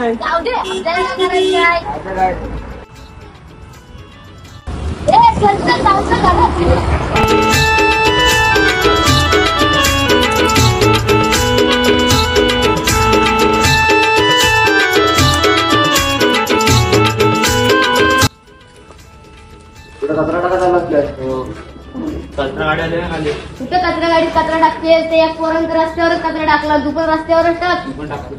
नाही. जाऊ दे, आपल्याला काय करायचं आहे? चल चल जाऊ चल घरात. कचरा टाकायला लागलाय. कचरा गाडी आली ना खाली. कुठे कचरा गाडीत कचरा टाकते? ते एक पोरांत रस्त्यावरच कचरा टाकला, तू पण रस्त्यावरच टाक. तू पण टाकतो.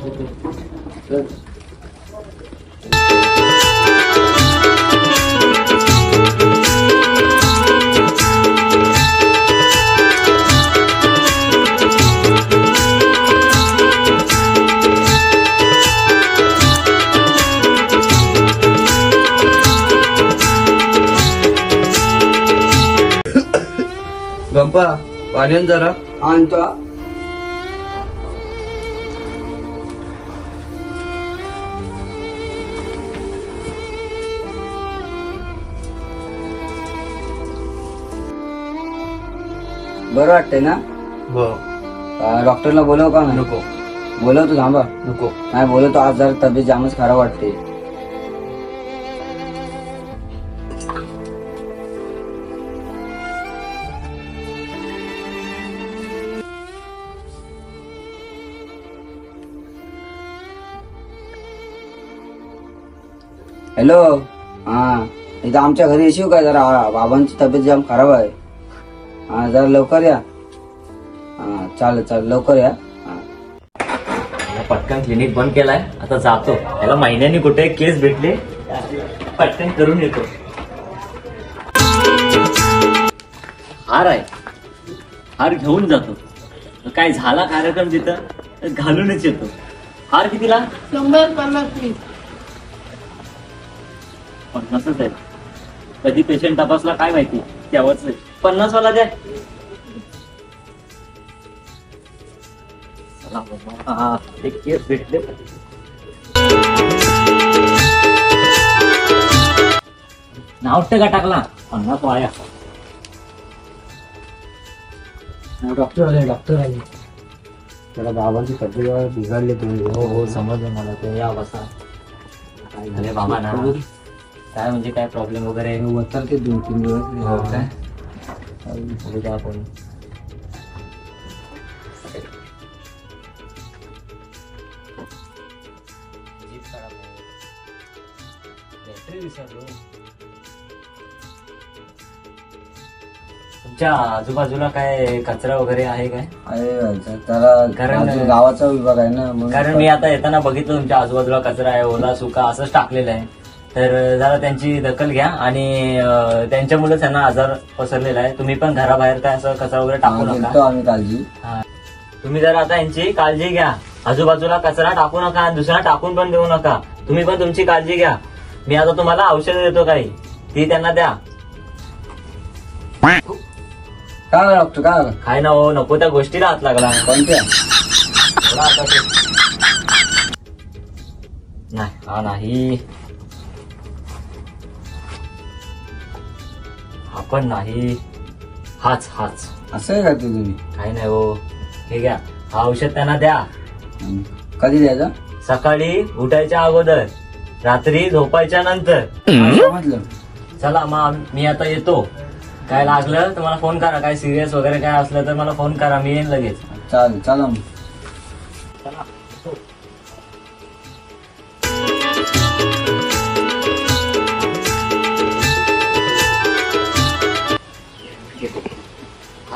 गंपा पाणी आण जरा. आणतो. बरं वाटतंय ना? हो. डॉक्टरला बोलव का? नको. बोलवतो, थांबा. नको. नाही बोलवतो, आज जरा तब्येत जामच खराब वाटते. हॅलो. हा, इथं आमच्या घरी येशील का? जरा बाबांची तब्येत जाम खराब आहे. हा, जरा लवकर या. हा, चालेल चालेल, लवकर या. पटकन क्लिनिक बंद केलाय, आता जातो. याला महिन्यानी कुठे केस भेटले, पटकन करून येतो. हार आहे, हार घेऊन जातो. काय झाला कार्यक्रम तिथं घालूनच येतो. हार कितीला? 150. 50च आहे. कधी पेशंट तपासला काय माहिती, त्यावरच 50 वाला द्या. हा, एक केस भेटले. नाव का टाकला 50 वाया. डॉक्टर आले, डॉक्टर आले. त्याला बाबांची तब्येत बिघडली तुम्ही. हो हो, समजलं मला. ते या बसा. काय झाले बाबा ना? काय म्हणजे काय प्रॉब्लेम वगैरे? उतरते 2-3 दिवस. हो काय? बघूया आपण. तुमच्या आजूबाजूला काय कचरा वगैरे आहे काय? त्याला कारण गावाचा विभाग आहे ना, कारण मी आता येताना बघितलं तुमच्या आजूबाजूला कचरा आहे, ओला सुका असंच टाकलेलं आहे. तर जरा त्यांची दखल घ्या आणि त्यांच्यामुळे त्यांना आजार पसरलेला आहे. तुम्ही पण घराबाहेर काय असं कचरा वगैरे टाकू नका. आम्ही काळजी. तुम्ही जरा आता यांची काळजी घ्या. आजूबाजूला कचरा टाकू नका, दुसरा टाकून पण देऊ नका. तुम्ही पण तुमची काळजी घ्या. मी आता तुम्हाला औषधं देतो काही, ती त्यांना द्या. काय डॉक्टर? काय ना हो, नको त्या गोष्टीला हात लागला. कोणत्या? नाही, हा नाही, हा पण नाही, हाच हाच. असं आहे का ते? तुम्ही काही नाही हो, हे घ्या. हा औषध त्यांना द्या. कधी द्यायचं? सकाळी उठायच्या अगोदर, रात्री झोपायच्या नंतर. समजलं. चला मग मी आता येतो. काय लागलं तर मला फोन करा. काय सिरियस वगैरे काय असलं तर मला फोन करा, मी येईन लगेच. चालेल. चला मग. चला.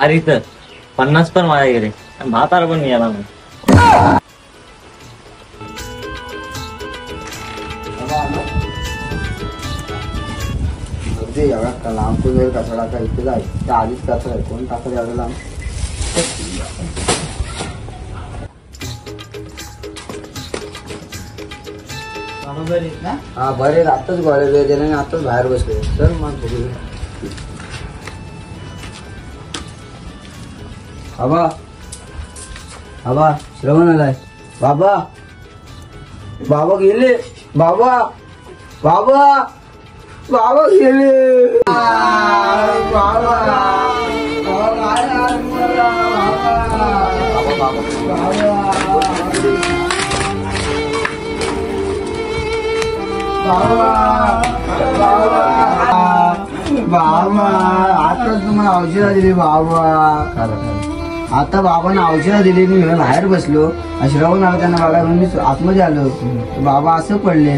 अरे तर 50 पण वाया गेले. भातार पण मिळाला नाही. अगदी एवढा लांब तो जर कचरा टाका इथे जाय, त्या आधीच कचरा आहे. कोण टाकत एवढा लांब? हा बरे, आताच गोळ्या वेळ दिला आणि आताच बाहेर बसले. चल मग बघू. बाबा, बाबा श्रवण आलाय. बाबा, बाबा गेले. बाबा, बाबा, बाबा गेले. बाबा आता तुम्हाला औषधं दिली बाबा. आता बाबांना औषधं दिली. मी बाहेर बसलो, श्रवण आला त्यांना बघायला म्हणून मी आतमध्ये आलो. बाबा असं पडले.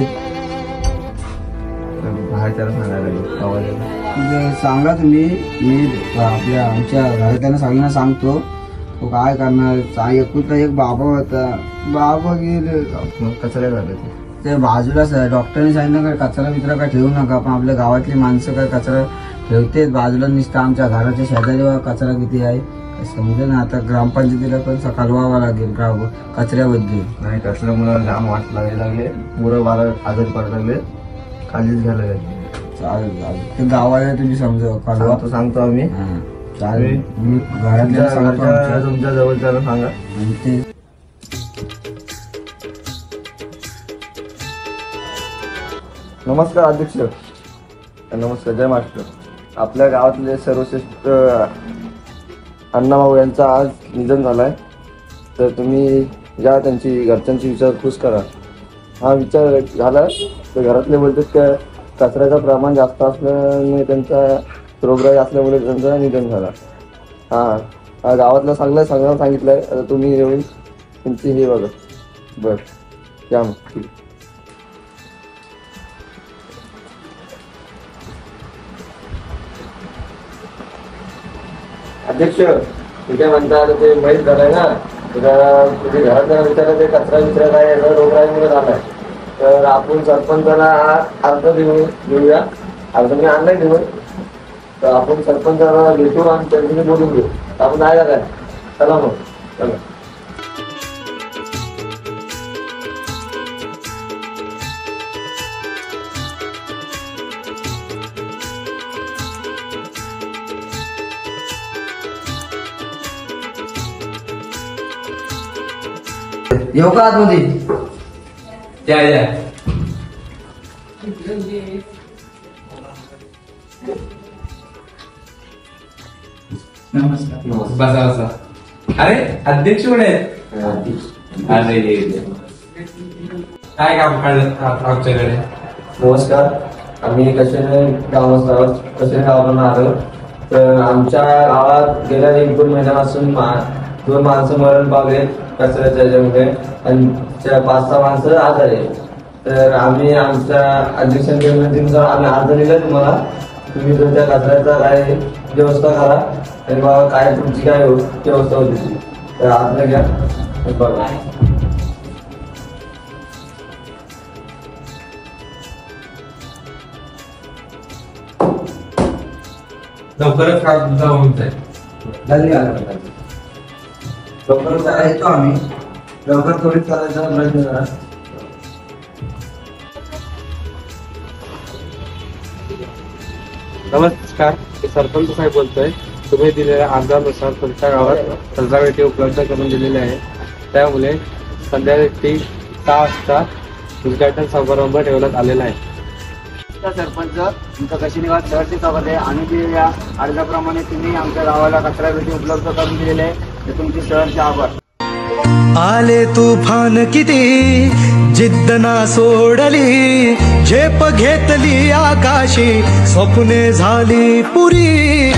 सांगा तुम्ही. मी आपल्या आमच्या घरातल्यांना सगळ्यांना सांगतो. तो काय करणार. एकुलता एक बाबा होता. बाबा गेले. कचरा झालं ते बाजूला. डॉक्टरने सांगितलं का कचरा बिचरा काय ठेवू नका. पण आपल्या गावातली माणसं काय कचरा ठेवतेच बाजूला. नुसतं आमच्या घराच्या शेजारी कचरा किती आहे समजेल ना. आता ग्रामपंचायतीला पण कळवावं लागेल कचऱ्याबद्दल. नाही कचऱ्यामुळे जाम वाट लागायला लागले. मुलं बारा आजारी पडायला लागले. काळजीच घ्यायला लागेल. चालेल चालेल. ते गावाला तुम्ही समजा कळवा. सांगतो आम्ही. चालेल. मी घरातल्या तुमच्या जवळच्याला सांगा. ते नमस्कार अध्यक्ष. नमस्कार. जय महाराष्ट्र. आपल्या गावातले सर्वश्रेष्ठ अण्णाभाऊ यांचा आज निधन झालाय. तर तुम्ही या त्यांची घरच्यांची विचारपूस करा. हा विचार झाला तर घरातले बोलतात का कचऱ्याचं प्रमाण जास्त असल्यामुळे त्यांचा रोगराई असल्यामुळे त्यांचं निधन झाला. हा गावातल्या सगळ्यांना सांगितलंय. आता तुम्ही येऊन तुमची हे बघा. बरं या मग. ठीक. अध्यक्ष ठीक आहे म्हणता. ते माहीत झालंय ना. तुझ्या घरातल्या विचारा ते कचरा विचारा काय रोगराईमुळे झालाय. तर आपण सरपंचाला अर्ज देऊया. अर्ज मी आणलाय देऊन. तर आपण सरपंचाला भेटू आणि त्यांच्याशी बोलून घेऊ. आपण आहे का काय. चला मग. चला. येऊ का आतमध्ये. या नमस्कार. बसा बसा. अरे अध्यक्ष कुठे आहेत. अरे काय काम काढलं आमच्याकडे. नमस्कार. आम्ही कसे गावाला आलो. तर आमच्या गावात गेल्या 1-2 महिन्यापासून 2 माणसं मरण पावले कचऱ्याच्या ह्याच्यामध्ये आणि 5-6 माणसं आजारी आहेत. तर आम्ही आमच्या अध्यक्षांच्या विनंतीनुसार आम्ही अर्ज दिला तुम्हाला. तुम्ही तुमच्या कचऱ्याचा काय व्यवस्था करा आणि बाबा काय तुमची काय व्यवस्था होती तर अर्ज घ्या. बघा लवकरच काम जाऊन जाईल. लवकर येतो आम्ही. लवकर थोडी चालायचा प्रयत्न करा. नमस्कार. सरपंच साहेब बोलतोय. तुम्ही दिलेल्या अर्जानुसार तुमच्या गावात कचरापेटी उपलब्ध करून दिलेली आहे. त्यामुळे संध्याकाळी 6 वाजता उद्घाटन समारंभ ठेवण्यात आलेला आहे. सरपंच तुमचा कशीनिवास शहरचे चौकात आहे. आणि दिलेल्या अर्जाप्रमाणे तुम्ही आमच्या गावाला कचरापेटी उपलब्ध करून दिलेले आहे. ते तुमचे शहरचे आभार. आले तुफान किती जिद्द ना सोडली. झेप घेतली आकाशी स्वप्ने झाली पुरी.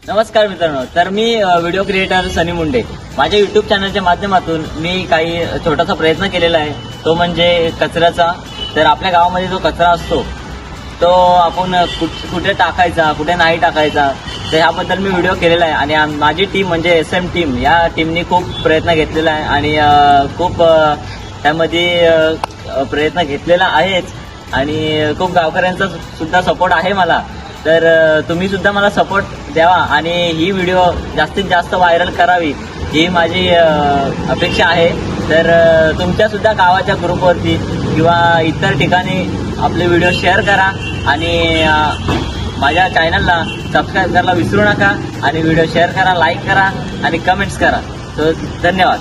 नमस्कार मित्रांनो. तर मी व्हिडिओ क्रिएटर सनी मुंडे. माझ्या युट्यूब चॅनलच्या माध्यमातून मी काही छोटासा प्रयत्न केलेला आहे. तो म्हणजे कचऱ्याचा. तर आपल्या गावामध्ये जो कचरा असतो तो आपण कुठे टाकायचा कुठे नाही टाकायचा तर ह्याबद्दल मी व्हिडिओ केलेला आहे. आणि माझी टीम म्हणजे SM टीम या टीमनी खूप प्रयत्न घेतलेला आहे आणि खूप त्यामध्ये प्रयत्न घेतलेला आहेच. आणि खूप गावकऱ्यांचा सुद्धा सपोर्ट आहे मला. तर तुम्ही सुद्धा मला सपोर्ट द्यावा आणि ही व्हिडिओ जास्तीत जास्त व्हायरल करावी ही माझी अपेक्षा आहे. तर तुमच्या सुद्धा गावाच्या ग्रुपवरती किंवा इतर ठिकाणी आपले व्हिडिओ शेअर करा आणि माझ्या चॅनलला सबस्क्राईब करायला विसरू नका. आणि व्हिडिओ शेअर करा, लाईक करा आणि कमेंट्स करा. तर धन्यवाद.